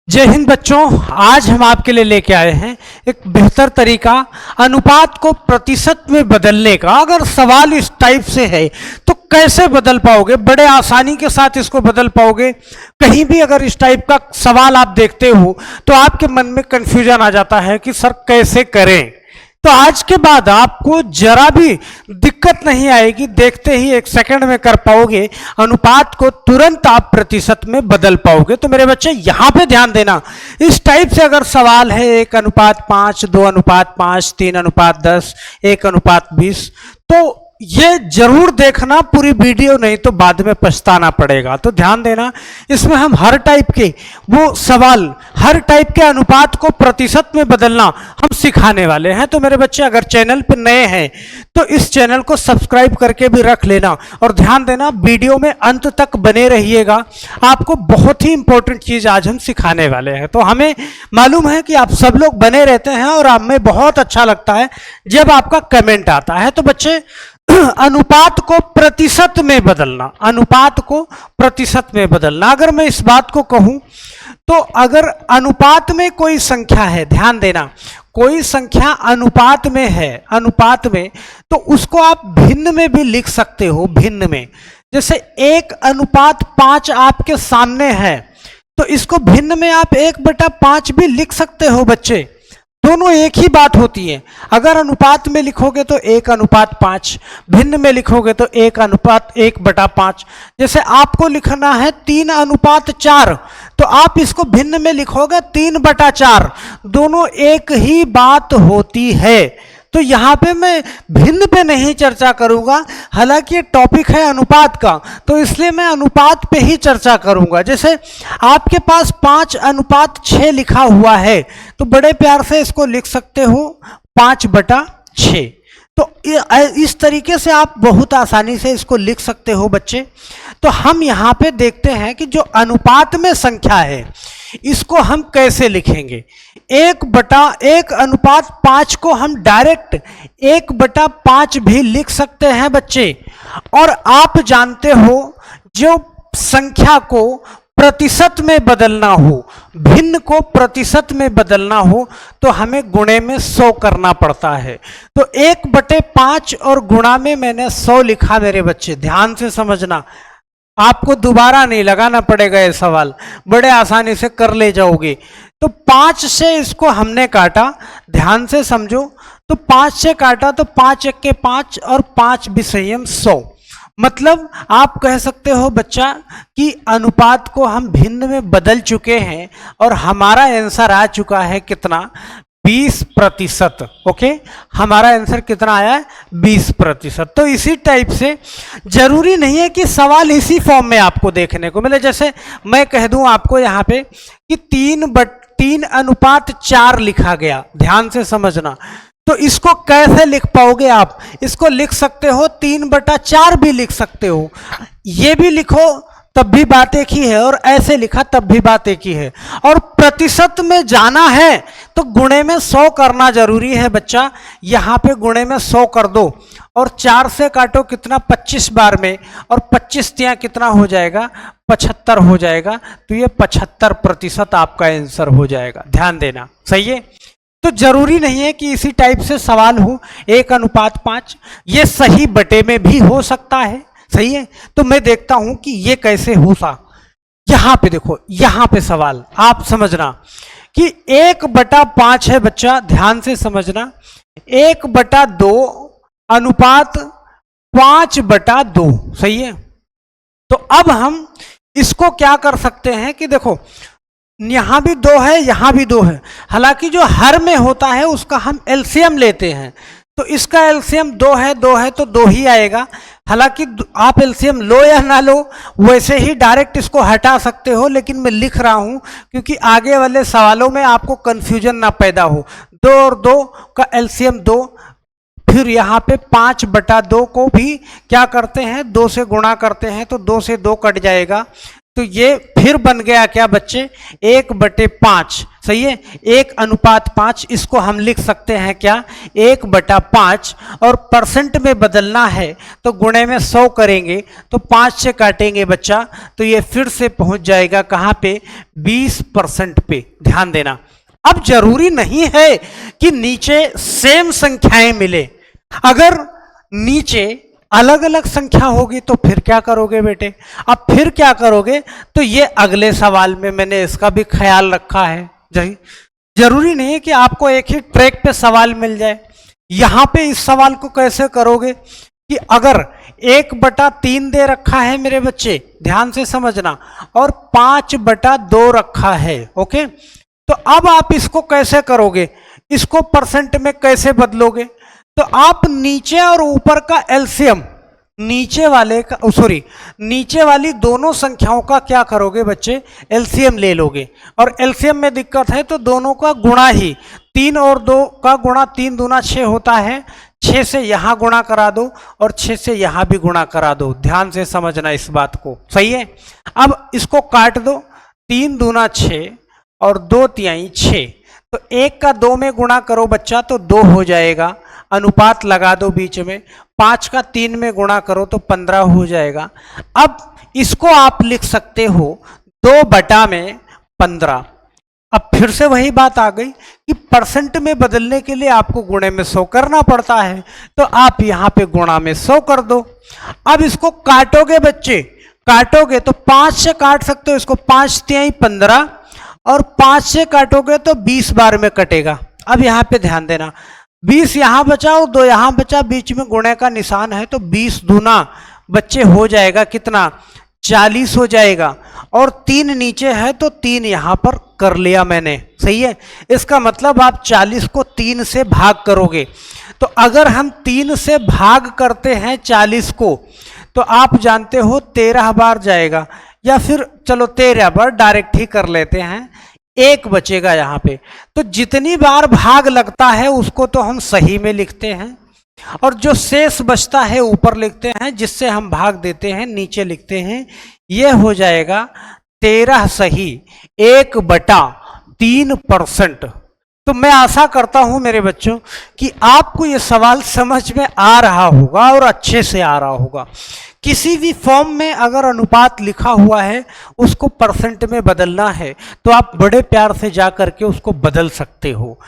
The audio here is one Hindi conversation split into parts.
जय हिंद बच्चों। आज हम आपके लिए लेके आए हैं एक बेहतर तरीका अनुपात को प्रतिशत में बदलने का। अगर सवाल इस टाइप से है तो कैसे बदल पाओगे, बड़े आसानी के साथ इसको बदल पाओगे। कहीं भी अगर इस टाइप का सवाल आप देखते हो तो आपके मन में कंफ्यूजन आ जाता है कि सर कैसे करें। तो आज के बाद आपको जरा भी दिक्कत नहीं आएगी, देखते ही एक सेकंड में कर पाओगे। अनुपात को तुरंत आप प्रतिशत में बदल पाओगे। तो मेरे बच्चे यहां पे ध्यान देना, इस टाइप से अगर सवाल है 1:5, 2:5, 3:10, 1:20, तो ये जरूर देखना पूरी वीडियो, नहीं तो बाद में पछताना पड़ेगा। तो ध्यान देना, इसमें हम हर टाइप के वो सवाल, हर टाइप के अनुपात को प्रतिशत में बदलना हम सिखाने वाले हैं। तो मेरे बच्चे अगर चैनल पर नए हैं तो इस चैनल को सब्सक्राइब करके भी रख लेना। और ध्यान देना, वीडियो में अंत तक बने रहिएगा, आपको बहुत ही इंपॉर्टेंट चीज आज हम सिखाने वाले हैं। तो हमें मालूम है कि आप सब लोग बने रहते हैं और हमें बहुत अच्छा लगता है जब आपका कमेंट आता है। तो बच्चे अनुपात को प्रतिशत में बदलना, अनुपात को प्रतिशत में बदलना। अगर मैं इस बात को कहूं तो अगर अनुपात में कोई संख्या है, ध्यान देना, कोई संख्या अनुपात में है, अनुपात में, तो उसको आप भिन्न में भी लिख सकते हो। भिन्न में जैसे 1:5 आपके सामने है तो इसको भिन्न में आप 1/5 भी लिख सकते हो बच्चे। दोनों एक ही बात होती है। अगर अनुपात में लिखोगे तो 1:5, भिन्न में लिखोगे तो 1:1/5। जैसे आपको लिखना है 3:4, तो आप इसको भिन्न में लिखोगे 3/4। दोनों एक ही बात होती है। तो यहां पे मैं भिन्न पे नहीं चर्चा करूंगा, हालांकि ये टॉपिक है अनुपात का, तो इसलिए मैं अनुपात पे ही चर्चा करूंगा। जैसे आपके पास 5:6 लिखा हुआ है तो बड़े प्यार से इसको लिख सकते हो 5/6। तो इस तरीके से आप बहुत आसानी से इसको लिख सकते हो बच्चे। तो हम यहाँ पे देखते हैं कि जो अनुपात में संख्या है इसको हम कैसे लिखेंगे। 1/1:5 को हम डायरेक्ट 1/5 भी लिख सकते हैं बच्चे। और आप जानते हो जो संख्या को प्रतिशत में बदलना हो, भिन्न को प्रतिशत में बदलना हो, तो हमें गुणे में 100 करना पड़ता है। तो 1/5 और गुणा में मैंने 100 लिखा मेरे बच्चे, ध्यान से समझना, आपको दोबारा नहीं लगाना पड़ेगा ये सवाल, बड़े आसानी से कर ले जाओगे। तो 5 से इसको हमने काटा, ध्यान से समझो, तो 5 से काटा तो 5×1=5 और 5 विषयम 100। मतलब आप कह सकते हो बच्चा कि अनुपात को हम भिन्न में बदल चुके हैं और हमारा आंसर आ चुका है कितना, 20%। ओके, हमारा आंसर कितना आया है, 20%। तो इसी टाइप से जरूरी नहीं है कि सवाल इसी फॉर्म में आपको देखने को मिले। जैसे मैं कह दूं आपको यहाँ पे कि 3:4 लिखा गया, ध्यान से समझना, तो इसको कैसे लिख पाओगे आप, इसको लिख सकते हो 3/4 भी लिख सकते हो, ये भी लिखो तब भी बात एक ही है, और ऐसे लिखा तब भी बात एक ही है। और प्रतिशत में जाना है तो गुणे में 100 करना जरूरी है बच्चा। यहाँ पे गुणे में 100 कर दो और 4 से काटो कितना, 25 बार में, और 25 तिया कितना हो जाएगा, 75 हो जाएगा। तो ये 75% आपका आंसर हो जाएगा, ध्यान देना, सही है। तो जरूरी नहीं है कि इसी टाइप से सवाल हो 1:5, ये सही बटे में भी हो सकता है, सही है। तो मैं देखता हूं कि ये कैसे हो सा। यहां पे देखो, यहां पे सवाल आप समझना कि 1/5 है बच्चा, ध्यान से समझना, 1/2 अनुपात 5/2, सही है। तो अब हम इसको क्या कर सकते हैं कि देखो, यहां भी 2 है, यहां भी 2 है, हालांकि जो हर में होता है उसका हम एलसीएम लेते हैं। तो इसका एलसीएम 2 है, 2 है तो 2 ही आएगा। हालांकि आप एलसीएम लो या ना लो, वैसे ही डायरेक्ट इसको हटा सकते हो, लेकिन मैं लिख रहा हूं क्योंकि आगे वाले सवालों में आपको कंफ्यूजन ना पैदा हो। 2 और 2 का एलसीएम 2, फिर यहाँ पे 5/2 को भी क्या करते हैं, 2 से गुणा करते हैं, तो 2 से 2 कट जाएगा। तो ये फिर बन गया क्या बच्चे, 1/5, सही है, 1:5, इसको हम लिख सकते हैं क्या, 1/5, और परसेंट में बदलना है तो गुणे में 100 करेंगे तो 5 से काटेंगे बच्चा, तो ये फिर से पहुंच जाएगा कहाँ पे, 20% पे। ध्यान देना, अब जरूरी नहीं है कि नीचे सेम संख्याएं मिले, अगर नीचे अलग अलग संख्या होगी तो फिर क्या करोगे बेटे, अब फिर क्या करोगे, तो ये अगले सवाल में मैंने इसका भी ख्याल रखा है। जरूरी नहीं है कि आपको एक ही ट्रैक पे सवाल मिल जाए। यहां पे इस सवाल को कैसे करोगे कि अगर 1/3 दे रखा है मेरे बच्चे, ध्यान से समझना, और 5/2 रखा है, ओके, तो अब आप इसको कैसे करोगे, इसको परसेंट में कैसे बदलोगे, तो आप नीचे और ऊपर का एलसीएम, नीचे वाली दोनों संख्याओं का क्या करोगे बच्चे, एलसीएम ले लोगे, और एलसीएम में दिक्कत है तो दोनों का गुणा ही, 3 और 2 का गुणा, 3 दूना 6 होता है, 6 से यहां गुणा करा दो और 6 से यहां भी गुणा करा दो। ध्यान से समझना इस बात को, सही है। अब इसको काट दो, 3 दूना 6 और 2 तिहाई 6, तो 1 का 2 में गुणा करो बच्चा तो 2 हो जाएगा, अनुपात लगा दो बीच में, 5 का 3 में गुणा करो तो 15 हो जाएगा। अब इसको आप लिख सकते हो 2/15। अब फिर से वही बात आ गई कि परसेंट में बदलने के लिए आपको गुणे में 100 करना पड़ता है, तो आप यहां पे गुणा में 100 कर दो। अब इसको काटोगे बच्चे, काटोगे तो 5 से काट सकते हो इसको, 5 तिहाई 15, और 5 से काटोगे तो 20 बार में कटेगा। अब यहां पे ध्यान देना, 20 यहां बचा और 2 यहां बचा, बीच में गुणे का निशान है, तो 20 दूना बच्चे हो जाएगा कितना, 40 हो जाएगा, और 3 नीचे है तो 3 यहां पर कर लिया मैंने, सही है। इसका मतलब आप 40 को 3 से भाग करोगे, तो अगर हम 3 से भाग करते हैं 40 को, तो आप जानते हो 13 बार जाएगा, या फिर चलो 13 बार डायरेक्ट ही कर लेते हैं, 1 बचेगा यहां पे। तो जितनी बार भाग लगता है उसको तो हम सही में लिखते हैं, और जो शेष बचता है ऊपर लिखते हैं, जिससे हम भाग देते हैं नीचे लिखते हैं। यह हो जाएगा 13 सही 1/3%। तो मैं आशा करता हूं मेरे बच्चों कि आपको यह सवाल समझ में आ रहा होगा और अच्छे से आ रहा होगा। किसी भी फॉर्म में अगर अनुपात लिखा हुआ है उसको परसेंट में बदलना है तो आप बड़े प्यार से जा करके उसको बदल सकते हो।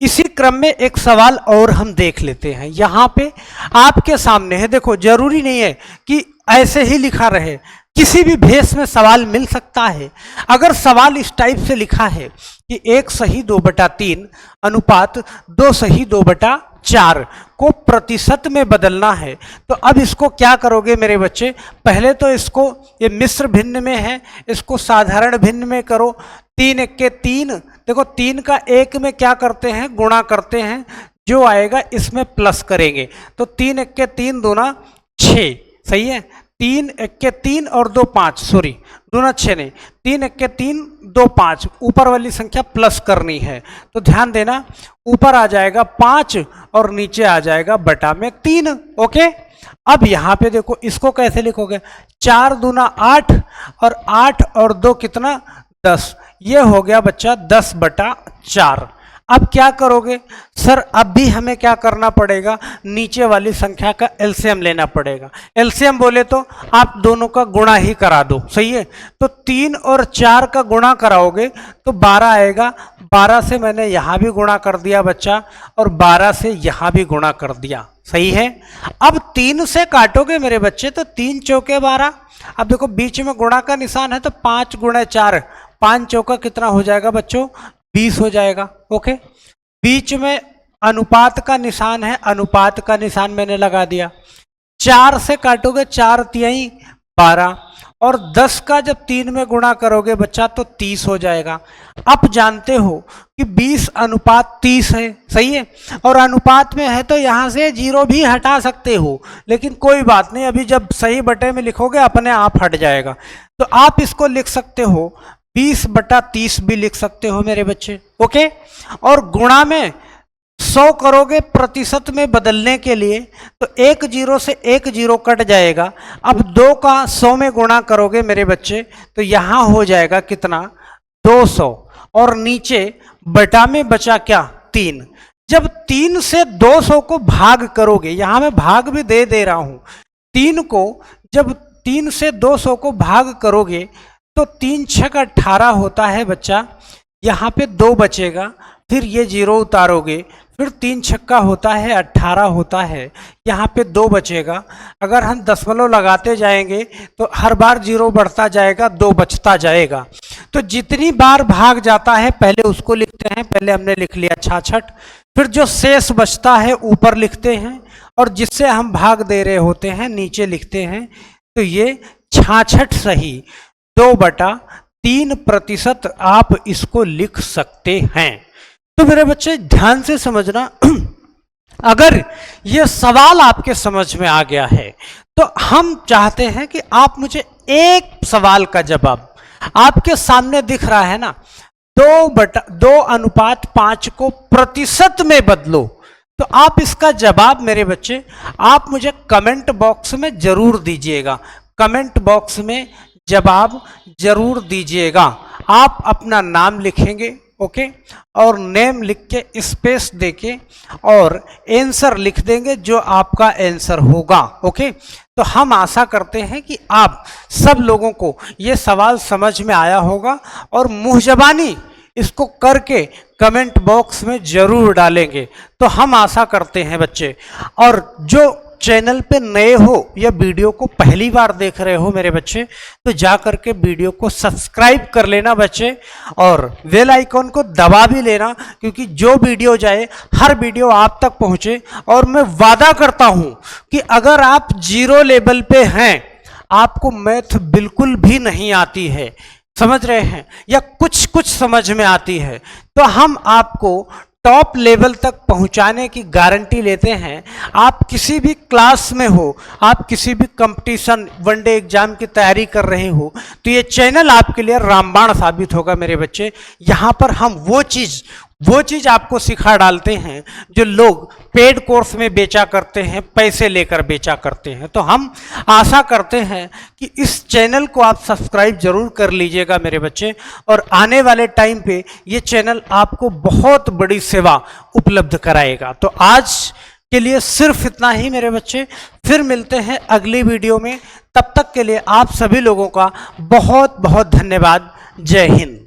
इसी क्रम में एक सवाल और हम देख लेते हैं, यहां पे आपके सामने है, देखो जरूरी नहीं है कि ऐसे ही लिखा रहे, किसी भी भेष में सवाल मिल सकता है। अगर सवाल इस टाइप से लिखा है कि 1 सही 2/3 अनुपात 2 सही 2/4 को प्रतिशत में बदलना है, तो अब इसको क्या करोगे मेरे बच्चे, पहले तो इसको, ये मिश्र भिन्न में है, इसको साधारण भिन्न में करो। 3 × 3, देखो 3 का 1 में क्या करते हैं, गुणा करते हैं, जो आएगा इसमें प्लस करेंगे, तो 3 × 3 दूना 6, सही है। 3 × 3 और 2 5, सॉरी दूना 6 नहीं, 3 × 3 2 5, ऊपर वाली संख्या प्लस करनी है, तो ध्यान देना ऊपर आ जाएगा 5 और नीचे आ जाएगा बटा में 3, ओके। अब यहां पे देखो इसको कैसे लिखोगे, 4 दूना 8 और 8 और 2 कितना 10, ये हो गया बच्चा 10/4। अब क्या करोगे सर, अब भी हमें क्या करना पड़ेगा, नीचे वाली संख्या का एलसीएम लेना पड़ेगा। एलसीएम बोले तो आप दोनों का गुणा ही करा दो, सही है। तो 3 और 4 का गुणा कराओगे तो 12 आएगा, 12 से मैंने यहां भी गुणा कर दिया बच्चा, और 12 से यहां भी गुणा कर दिया, सही है। अब 3 से काटोगे मेरे बच्चे तो 3 चौके 12, अब देखो बीच में गुणा का निशान है तो 5 × 4, 5 चौका कितना हो जाएगा बच्चों, 20 हो जाएगा, ओके। बीच में अनुपात का निशान है, अनुपात का निशान मैंने लगा दिया। 4 से काटोगे 4 तिहाई 12, और 10 का जब 3 में गुणा करोगे बच्चा तो 30 हो जाएगा। आप जानते हो कि 20:30 है, सही है, और अनुपात में है तो यहां से 0 भी हटा सकते हो, लेकिन कोई बात नहीं, अभी जब सही बटे में लिखोगे अपने आप हट जाएगा। तो आप इसको लिख सकते हो 20/30 भी लिख सकते हो मेरे बच्चे, ओके। और गुणा में 100 करोगे प्रतिशत में बदलने के लिए, तो 1 0 से 1 0 कट जाएगा। अब 2 का 100 में गुणा करोगे मेरे बच्चे तो यहां हो जाएगा कितना, 200 और नीचे बटा में बचा क्या 3। जब 3 से 200 को भाग करोगे, यहां मैं भाग भी दे रहा हूं, 3 को जब 3 से 200 को भाग करोगे तो 3 छक 18 होता है बच्चा, यहाँ पे 2 बचेगा, फिर ये 0 उतारोगे, फिर 3 छक्का होता है 18 होता है, यहाँ पे 2 बचेगा। अगर हम दशमलव लगाते जाएंगे तो हर बार 0 बढ़ता जाएगा, 2 बचता जाएगा। तो जितनी बार भाग जाता है पहले उसको लिखते हैं, पहले हमने लिख लिया 66, फिर जो शेष बचता है ऊपर लिखते हैं और जिससे हम भाग दे रहे होते हैं नीचे लिखते हैं। तो ये 66 सही 2/3% आप इसको लिख सकते हैं। तो मेरे बच्चे ध्यान से समझना, अगर ये सवाल आपके समझ में आ गया है तो हम चाहते हैं कि आप मुझे एक सवाल का जवाब, आपके सामने दिख रहा है ना 2/5 को प्रतिशत में बदलो, तो आप इसका जवाब मेरे बच्चे आप मुझे कमेंट बॉक्स में जरूर दीजिएगा, कमेंट बॉक्स में जवाब जरूर दीजिएगा। आप अपना नाम लिखेंगे, ओके, और नेम लिख के स्पेस देके और आंसर लिख देंगे जो आपका आंसर होगा, ओके। तो हम आशा करते हैं कि आप सब लोगों को ये सवाल समझ में आया होगा और मुँह ज़बानी इसको करके कमेंट बॉक्स में जरूर डालेंगे। तो हम आशा करते हैं बच्चे, और जो चैनल पे नए हो या वीडियो को पहली बार देख रहे हो मेरे बच्चे, तो जा करके वीडियो को सब्सक्राइब कर लेना बच्चे, और बेल आइकॉन को दबा भी लेना, क्योंकि जो वीडियो जाए हर वीडियो आप तक पहुंचे। और मैं वादा करता हूं कि अगर आप 0 लेवल पे हैं, आपको मैथ बिल्कुल भी नहीं आती है, समझ रहे हैं, या कुछ कुछ समझ में आती है, तो हम आपको टॉप लेवल तक पहुंचाने की गारंटी लेते हैं। आप किसी भी क्लास में हो, आप किसी भी कंपटीशन वनडे एग्जाम की तैयारी कर रहे हो, तो ये चैनल आपके लिए रामबाण साबित होगा मेरे बच्चे। यहाँ पर हम वो चीज़ आपको सिखा डालते हैं जो लोग पेड कोर्स में बेचा करते हैं, पैसे लेकर बेचा करते हैं। तो हम आशा करते हैं कि इस चैनल को आप सब्सक्राइब जरूर कर लीजिएगा मेरे बच्चे, और आने वाले टाइम पे ये चैनल आपको बहुत बड़ी सेवा उपलब्ध कराएगा। तो आज के लिए सिर्फ इतना ही मेरे बच्चे, फिर मिलते हैं अगली वीडियो में। तब तक के लिए आप सभी लोगों का बहुत बहुत धन्यवाद। जय हिंद।